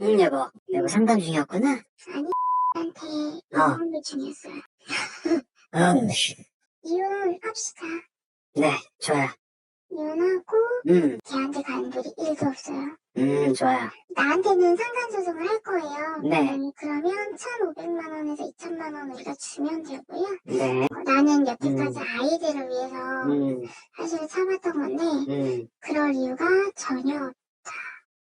응, 여보 상담 중이었구나? 아니, 한테 어. 이혼 요청했어요. 어, 이혼합시다. 네, 좋아요. 이혼하고 음, 걔한테 가는 돌이 1도 없어요. 좋아요. 나한테는 상간소송을 할 거예요. 네. 그러면 1,500만 원에서 2천만 원 우리가 주면 되고요. 네. 나는 여태까지 아이들을 위해서 음, 사실 참았던 건데 그럴 이유가 전혀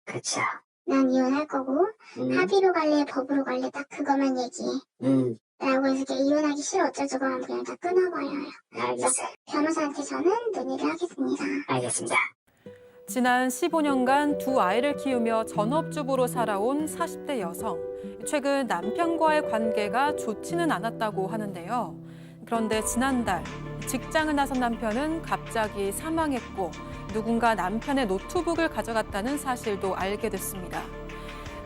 그쵸. 난 이혼할 거고 음, 합의로 갈래 법으로 갈래 딱 그것만 얘기해. 음, 라고 해서 걔 이혼하기 싫어 어쩌저쩌고 하면 그냥 다 끊어버려요. 알겠어요. 변호사한테 저는 논의를 하겠습니다. 알겠습니다. 지난 15년간 두 아이를 키우며 전업주부로 살아온 40대 여성. 최근 남편과의 관계가 좋지는 않았다고 하는데요. 그런데 지난달 직장을 나선 남편은 갑자기 사망했고 누군가 남편의 노트북을 가져갔다는 사실도 알게 됐습니다.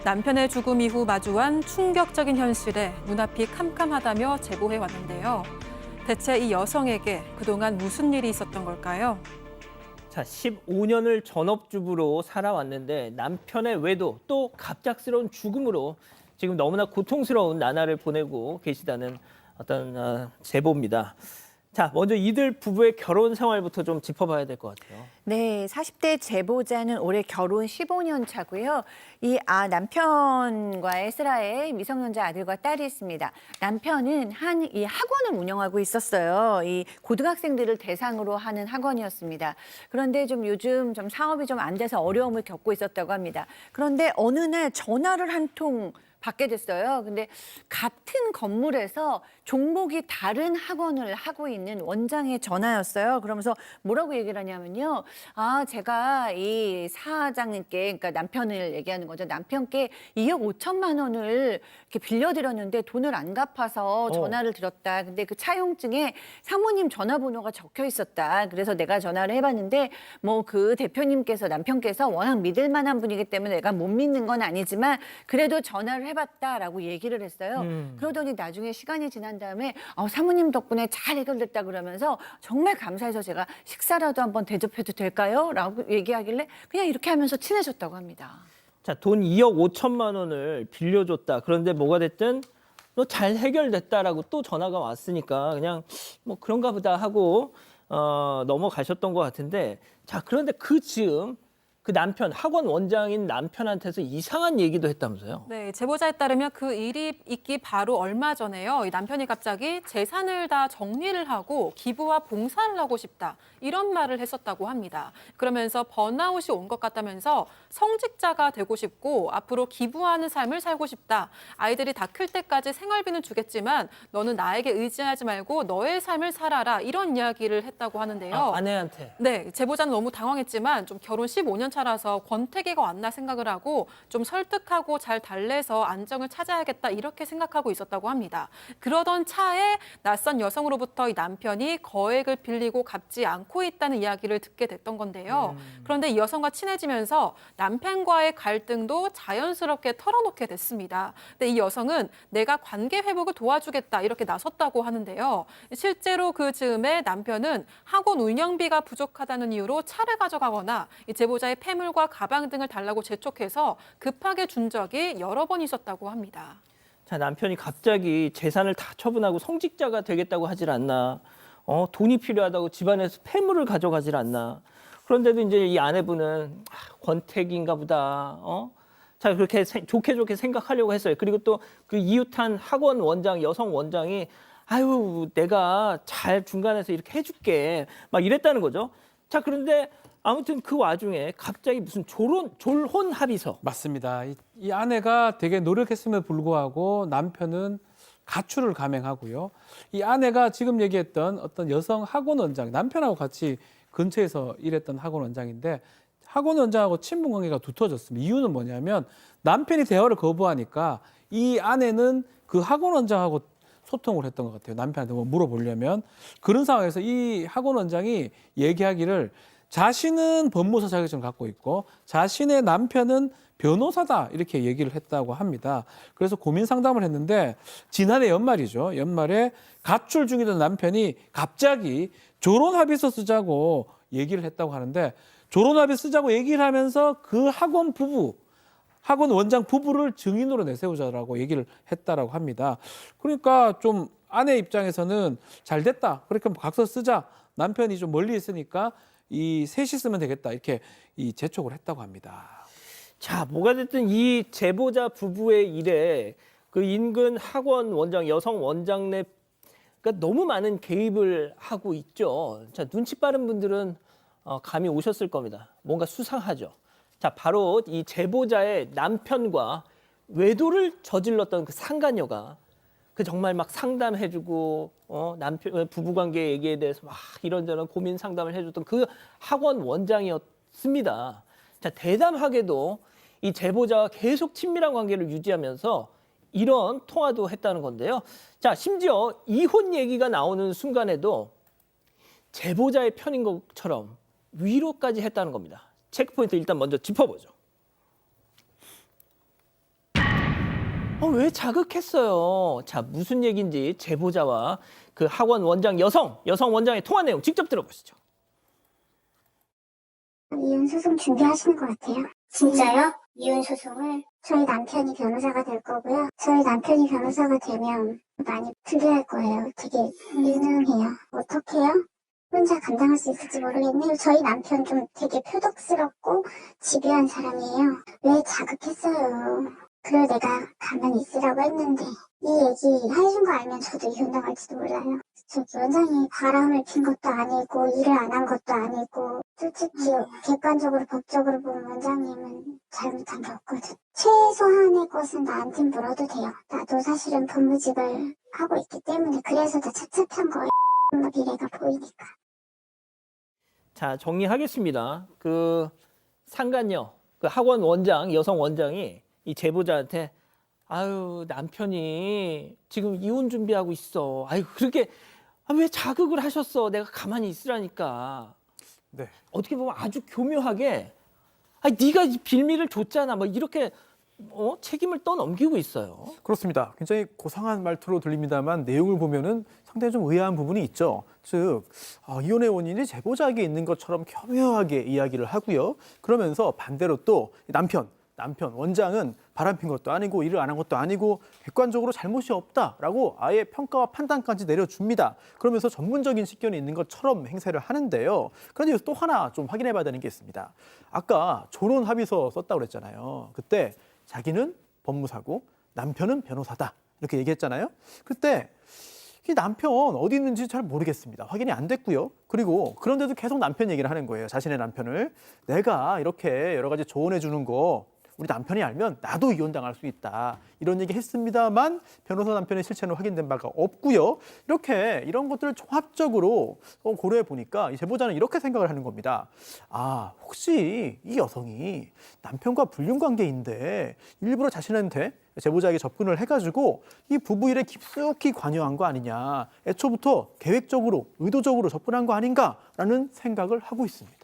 남편의 죽음 이후 마주한 충격적인 현실에 눈앞이 캄캄하다며 제보해 왔는데요. 대체 이 여성에게 그동안 무슨 일이 있었던 걸까요? 자, 15년을 전업주부로 살아왔는데 남편의 외도 또 갑작스러운 죽음으로 지금 너무나 고통스러운 나날을 보내고 계시다는 어떤 제보입니다. 자, 먼저 이들 부부의 결혼 생활부터 좀 짚어봐야 될 것 같아요. 네, 40대 제보자는 올해 결혼 15년 차고요. 남편과의 슬하에 미성년자 아들과 딸이 있습니다. 남편은 이 학원을 운영하고 있었어요. 이 고등학생들을 대상으로 하는 학원이었습니다. 그런데 좀 요즘 좀 사업이 좀 안 돼서 어려움을 겪고 있었다고 합니다. 그런데 어느 날 전화를 한 통 받게 됐어요. 근데 같은 건물에서 종목이 다른 학원을 하고 있는 원장의 전화였어요. 그러면서 뭐라고 얘기를 하냐면요. 제가 이 사장님께, 그러니까 남편을 얘기하는 거죠. 남편께 2억 5천만 원을 이렇게 빌려드렸는데 돈을 안 갚아서 전화를 드렸다. 근데 그 차용증에 사모님 전화번호가 적혀 있었다. 그래서 내가 전화를 해봤는데 뭐 그 대표님께서, 남편께서 워낙 믿을 만한 분이기 때문에 내가 못 믿는 건 아니지만 그래도 전화를 해봤다라고 얘기를 했어요. 그러더니 나중에 시간이 지난 다음에 사모님 덕분에 잘 해결됐다 그러면서 정말 감사해서 제가 식사라도 한번 대접해도 될까요? 라고 얘기하길래 그냥 이렇게 하면서 친해졌다고 합니다. 자, 돈 2억 5천만 원을 빌려줬다. 그런데 뭐가 됐든 너 잘 해결됐다라고 또 전화가 왔으니까 그냥 뭐 그런가 보다 하고 넘어가셨던 것 같은데, 자, 그런데 그 즈음 그 남편, 학원 원장인 남편한테서 이상한 얘기도 했다면서요? 네, 제보자에 따르면 그 일이 있기 바로 얼마 전에요. 이 남편이 갑자기 재산을 다 정리를 하고 기부와 봉사를 하고 싶다. 이런 말을 했었다고 합니다. 그러면서 번아웃이 온 것 같다면서 성직자가 되고 싶고 앞으로 기부하는 삶을 살고 싶다. 아이들이 다 클 때까지 생활비는 주겠지만 너는 나에게 의지하지 말고 너의 삶을 살아라. 이런 이야기를 했다고 하는데요. 아내한테. 네, 제보자는 너무 당황했지만 좀 결혼 15년 차라서 권태기가 왔나 생각을 하고 좀 설득하고 잘 달래서 안정을 찾아야겠다 이렇게 생각하고 있었다고 합니다. 그러던 차에 낯선 여성으로부터 이 남편이 거액을 빌리고 갚지 않고 있다는 이야기를 듣게 됐던 건데요. 그런데 이 여성과 친해지면서 남편과의 갈등도 자연스럽게 털어놓게 됐습니다. 근데 이 여성은 내가 관계 회복을 도와주겠다 이렇게 나섰다고 하는데요. 실제로 그 즈음에 남편은 학원 운영비가 부족하다는 이유로 차를 가져가거나 이 제보자의 폐물과 가방 등을 달라고 재촉해서 급하게 준 적이 여러 번 있었다고 합니다. 자, 남편이 갑자기 재산을 다 처분하고 성직자가 되겠다고 하질 않나. 돈이 필요하다고 집안에서 폐물을 가져가질 않나. 그런데도 이제 이 아내분은 권태기인가 보다. 자, 그렇게 좋게 생각하려고 했어요. 그리고 또 그 이웃한 학원 원장, 여성 원장이 아유, 내가 잘 중간에서 이렇게 해줄게. 막 이랬다는 거죠. 자, 그런데 아무튼 그 와중에 갑자기 무슨 졸혼 합의서. 맞습니다. 이 아내가 되게 노력했음에도 불구하고 남편은 가출을 감행하고요. 이 아내가 지금 얘기했던 어떤 여성 학원 원장, 남편하고 같이 근처에서 일했던 학원 원장인데 학원 원장하고 친분 관계가 두터워졌습니다. 이유는 뭐냐면 남편이 대화를 거부하니까 이 아내는 그 학원 원장하고 소통을 했던 것 같아요. 남편한테 뭐 물어보려면. 그런 상황에서 이 학원 원장이 얘기하기를 자신은 법무사 자격증을 갖고 있고 자신의 남편은 변호사다 이렇게 얘기를 했다고 합니다. 그래서 고민 상담을 했는데 지난해 연말이죠. 연말에 가출 중이던 남편이 갑자기 졸혼합의서 쓰자고 얘기를 했다고 하는데 졸혼합의 쓰자고 얘기를 하면서 그 학원 부부 학원 원장 부부를 증인으로 내세우자라고 얘기를 했다라고 합니다. 그러니까 좀 아내 입장에서는 잘 됐다. 그렇게 각서 쓰자. 남편이 좀 멀리 있으니까 이 셋이 쓰면 되겠다. 이렇게 이 재촉을 했다고 합니다. 자, 뭐가 됐든 이 제보자 부부의 일에 그 인근 학원 원장, 여성 원장네 그러니까 너무 많은 개입을 하고 있죠. 자, 눈치 빠른 분들은 감이 오셨을 겁니다. 뭔가 수상하죠. 자, 바로 이 제보자의 남편과 외도를 저질렀던 그 상간녀가 그 정말 막 상담해주고 남편 부부관계 얘기에 대해서 막 이런저런 고민 상담을 해줬던 그 학원 원장이었습니다. 자, 대담하게도 이 제보자와 계속 친밀한 관계를 유지하면서 이런 통화도 했다는 건데요. 자, 심지어 이혼 얘기가 나오는 순간에도 제보자의 편인 것처럼 위로까지 했다는 겁니다. 체크포인트 일단 먼저 짚어보죠. 왜 자극했어요? 자, 무슨 얘기인지 제보자와 그 학원 원장 여성 원장의 통화 내용 직접 들어보시죠. 이혼 소송 준비하시는 것 같아요. 진짜요? 이혼 소송을 저희 남편이 변호사가 될 거고요. 저희 남편이 변호사가 되면 많이 불리할 거예요. 되게 유능해요. 어떡해요? 혼자 감당할 수 있을지 모르겠네요. 저희 남편 좀 되게 표독스럽고 집요한 사람이에요. 왜 자극했어요? 그걸 내가 가만히 있으라고 했는데 이 얘기 해준 거 알면 저도 이혼당할지도 몰라요. 저기 원장이 바람을 핀 것도 아니고 일을 안 한 것도 아니고 솔직히 객관적으로 법적으로 보면 원장님은 잘못한 게 없거든. 최소한의 것은 나한테 물어도 돼요. 나도 사실은 법무직을 하고 있기 때문에 그래서 더 찹찹한 거예요. 미래가 보이니까. 자, 정리하겠습니다. 그 상간녀, 그 학원 원장, 여성 원장이 이 제보자한테 아유, 남편이 지금 이혼 준비하고 있어. 아유, 그렇게 왜 자극을 하셨어? 내가 가만히 있으라니까. 네. 어떻게 보면 아주 교묘하게 네가 이 빌미를 줬잖아. 뭐 이렇게 책임을 떠넘기고 있어요. 그렇습니다. 굉장히 고상한 말투로 들립니다만 내용을 보면은 상당히 좀 의아한 부분이 있죠. 즉 이혼의 원인이 제보자에게 있는 것처럼 교묘하게 이야기를 하고요. 그러면서 반대로 또 남편 원장은 바람핀 것도 아니고 일을 안 한 것도 아니고 객관적으로 잘못이 없다라고 아예 평가와 판단까지 내려줍니다. 그러면서 전문적인 식견이 있는 것처럼 행세를 하는데요. 그런데 여기서 또 하나 좀 확인해 봐야 되는 게 있습니다. 아까 조론 합의서 썼다고 그랬잖아요. 그때 자기는 법무사고 남편은 변호사다 이렇게 얘기했잖아요. 그때 이 남편 어디 있는지 잘 모르겠습니다. 확인이 안 됐고요. 그리고 그런데도 계속 남편 얘기를 하는 거예요. 자신의 남편을. 내가 이렇게 여러 가지 조언해 주는 거 우리 남편이 알면 나도 이혼당할 수 있다. 이런 얘기 했습니다만 변호사 남편의 실체는 확인된 바가 없고요. 이런 것들을 종합적으로 고려해 보니까 이 제보자는 이렇게 생각을 하는 겁니다. 혹시 이 여성이 남편과 불륜관계인데 일부러 자신한테 제보자에게 접근을 해가지고 이 부부 일에 깊숙이 관여한 거 아니냐. 애초부터 계획적으로 의도적으로 접근한 거 아닌가라는 생각을 하고 있습니다.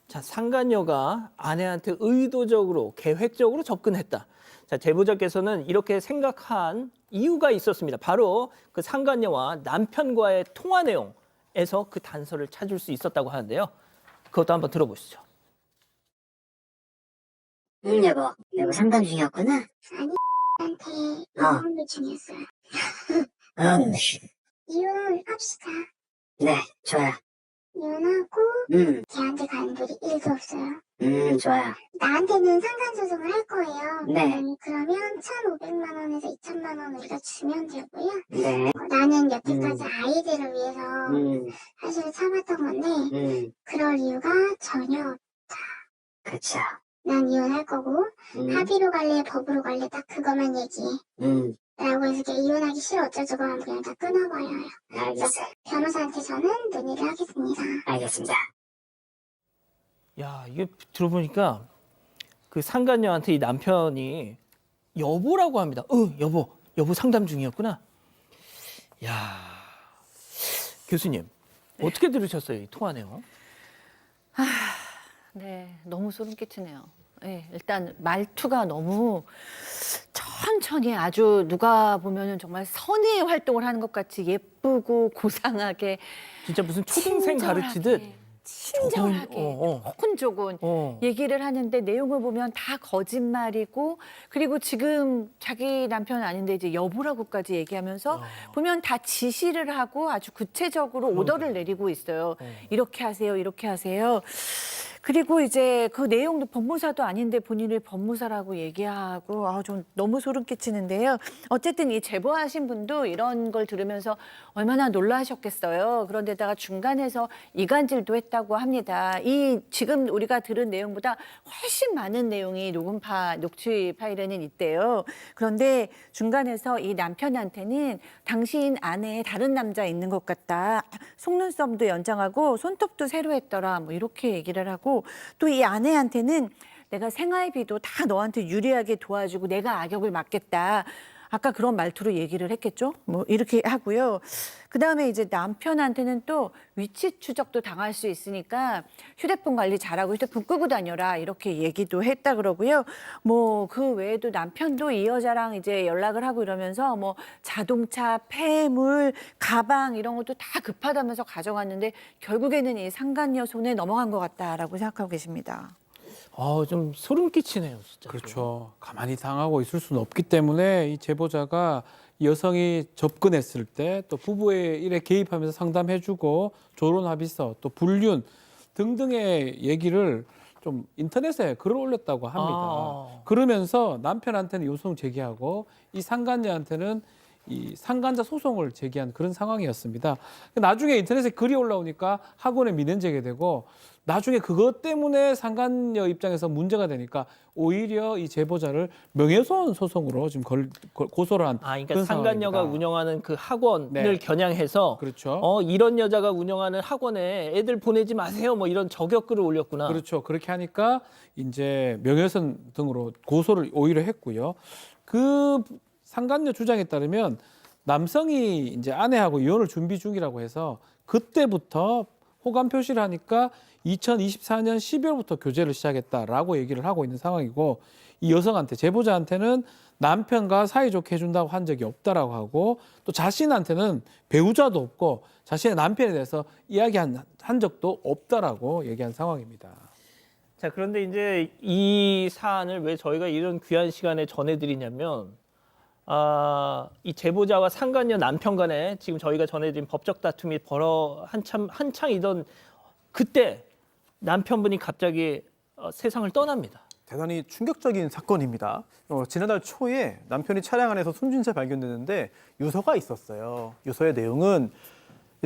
자, 상간녀가 아내한테 의도적으로 계획적으로 접근했다. 자, 제보자께서는 이렇게 생각한 이유가 있었습니다. 바로 그 상간녀와 남편과의 통화 내용에서 그 단서를 찾을 수 있었다고 하는데요. 그것도 한번 들어보시죠. 여보 상담 중이었구나. 아니 한테 이혼 요청이었어요. 이혼합시다. 네, 좋아요. 이혼하고 걔한테 가는 길이 1도 없어요. 좋아요. 나한테는 상간소송을 할 거예요. 네. 그러면 1,500만 원에서 2,000만 원 우리가 주면 되고요. 네. 나는 여태까지 아이들을 위해서 사실 참았던 건데 그럴 이유가 전혀 그쵸. 난 이혼할 거고 합의로 갈래 법으로 갈래 딱 그것만 얘기해. 라고 해서 이혼하기 싫어 어쩌저쩌고 하면 그냥 다 끊어버려요. 알겠어요. 변호사한테 저는 논의를 하겠습니다. 알겠습니다. 야, 이게 들어보니까 그 상간녀한테 이 남편이 여보라고 합니다. 여보 상담 중이었구나. 야, 교수님 어떻게 들으셨어요, 이 통화 내용? 네, 너무 소름 끼치네요. 네, 일단 말투가 너무 천천히 아주 누가 보면은 정말 선의의 활동을 하는 것 같이 예쁘고 고상하게 진짜 무슨 초등생 친절하게, 가르치듯 친절하게 조곤조곤 얘기를 하는데 내용을 보면 다 거짓말이고 그리고 지금 자기 남편 아닌데 이제 여보라고까지 얘기하면서 보면 다 지시를 하고 아주 구체적으로 오더를 내리고 있어요. 이렇게 하세요, 이렇게 하세요. 그리고 이제 그 내용도 법무사도 아닌데 본인을 법무사라고 얘기하고 좀 너무 소름 끼치는데요. 어쨌든 이 제보하신 분도 이런 걸 들으면서 얼마나 놀라셨겠어요. 그런데다가 중간에서 이간질도 했다고 합니다. 이 지금 우리가 들은 내용보다 훨씬 많은 내용이 녹취 파일에는 있대요. 그런데 중간에서 이 남편한테는 당신 안에 다른 남자 있는 것 같다. 속눈썹도 연장하고 손톱도 새로 했더라. 뭐 이렇게 얘기를 하고 또 이 아내한테는 내가 생활비도 다 너한테 유리하게 도와주고 내가 악역을 맡겠다. 아까 그런 말투로 얘기를 했겠죠? 뭐 이렇게 하고요. 그다음에 이제 남편한테는 또 위치 추적도 당할 수 있으니까 휴대폰 관리 잘하고 휴대폰 끄고 다녀라 이렇게 얘기도 했다 그러고요. 뭐 그 외에도 남편도 이 여자랑 이제 연락을 하고 이러면서 뭐 자동차, 폐물, 가방 이런 것도 다 급하다면서 가져갔는데 결국에는 이 상간녀 손에 넘어간 것 같다라고 생각하고 계십니다. 좀 소름 끼치네요, 진짜. 그렇죠. 가만히 당하고 있을 수는 없기 때문에 이 제보자가 여성이 접근했을 때 또 부부의 일에 개입하면서 상담해주고 조론 합의서 또 불륜 등등의 얘기를 좀 인터넷에 글을 올렸다고 합니다. 그러면서 남편한테는 요청 제기하고 이 상간녀한테는 이 상간자 소송을 제기한 그런 상황이었습니다. 나중에 인터넷에 글이 올라오니까 학원에 민원 제기되고 나중에 그것 때문에 상간녀 입장에서 문제가 되니까 오히려 이 제보자를 명예훼손 소송으로 지금 고소를 한 그러니까 그런 상간녀가 상황입니다. 운영하는 그 학원을 네. 겨냥해서 그렇죠. 이런 여자가 운영하는 학원에 애들 보내지 마세요. 뭐 이런 저격글을 올렸구나. 그렇죠. 그렇게 하니까 이제 명예훼손 등으로 고소를 오히려 했고요. 그 상간녀 주장에 따르면 남성이 이제 아내하고 이혼을 준비 중이라고 해서 그때부터 호감 표시를 하니까 2024년 12월부터 교제를 시작했다라고 얘기를 하고 있는 상황이고 이 여성한테 제보자한테는 남편과 사이좋게 해준다고 한 적이 없다라고 하고 또 자신한테는 배우자도 없고 자신의 남편에 대해서 이야기한 적도 없다라고 얘기한 상황입니다. 자, 그런데 이제 이 사안을 왜 저희가 이런 귀한 시간에 전해드리냐면 이 제보자와 상간녀 남편 간에 지금 저희가 전해드린 법적 다툼이 한창이던 그때 남편분이 갑자기 세상을 떠납니다. 대단히 충격적인 사건입니다. 지난달 초에 남편이 차량 안에서 숨진 채 발견됐는데 유서가 있었어요. 유서의 내용은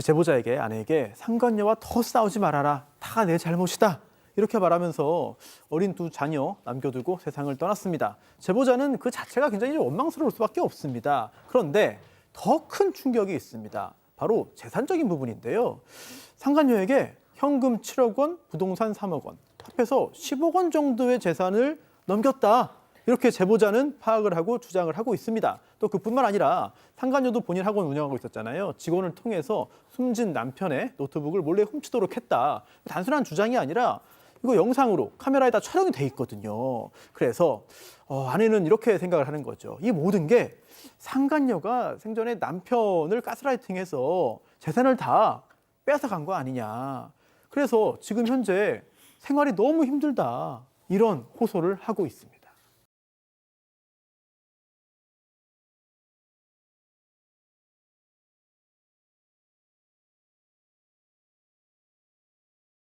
제보자에게 아내에게 상간녀와 더 싸우지 말아라. 다 내 잘못이다. 이렇게 말하면서 어린 두 자녀 남겨두고 세상을 떠났습니다. 제보자는 그 자체가 굉장히 원망스러울 수밖에 없습니다. 그런데 더 큰 충격이 있습니다. 바로 재산적인 부분인데요. 상간녀에게 현금 7억 원, 부동산 3억 원, 합해서 10억 원 정도의 재산을 넘겼다. 이렇게 제보자는 파악을 하고 주장을 하고 있습니다. 또 그뿐만 아니라 상간녀도 본인 학원 운영하고 있었잖아요. 직원을 통해서 숨진 남편의 노트북을 몰래 훔치도록 했다. 단순한 주장이 아니라 이거 영상으로 카메라에다 촬영이 돼 있거든요. 그래서 아내는 이렇게 생각을 하는 거죠. 이 모든 게 상간녀가 생전에 남편을 가스라이팅해서 재산을 다 뺏어간 거 아니냐. 그래서 지금 현재 생활이 너무 힘들다. 이런 호소를 하고 있습니다.